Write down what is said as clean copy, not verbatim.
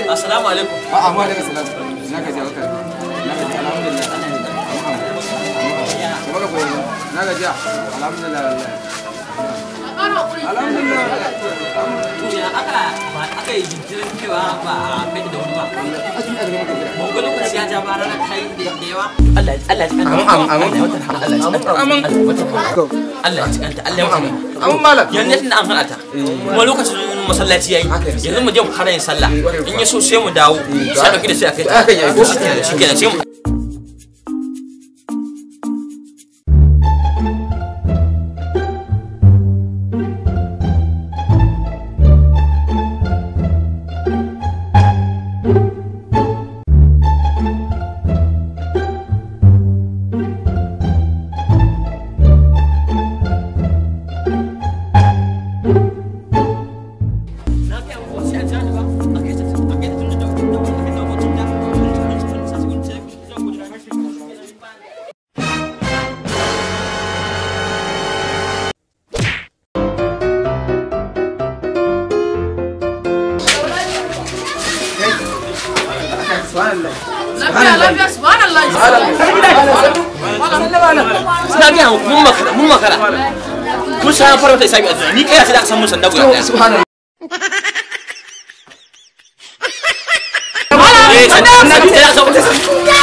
Assalamu alaikum. Amma daga salam. Na gaji alka. Na gaji alhamdulillah. Kuma ka koyi. Na gaji alhamdulillah. Alhamdulillah. To ya aka yi jinkirin cewa ba a kai da wani ba. Mun ga lokaci ya ja bara na kai da yawa. Allah ya tsanta. Allah ya tsanta. Allah ya tsanta. Amin malam. Yanzu tunda an hana ta. Kuma lokacin masallaci yayi. Yanzu mu je mu fara yin sallah. In ya so sai mu dawo. Sai dauki da sai akai. Shi kenan sai mu mun makara kun san fara ta isa ni kai sai da san mun sanda guda daya subhanallah sanda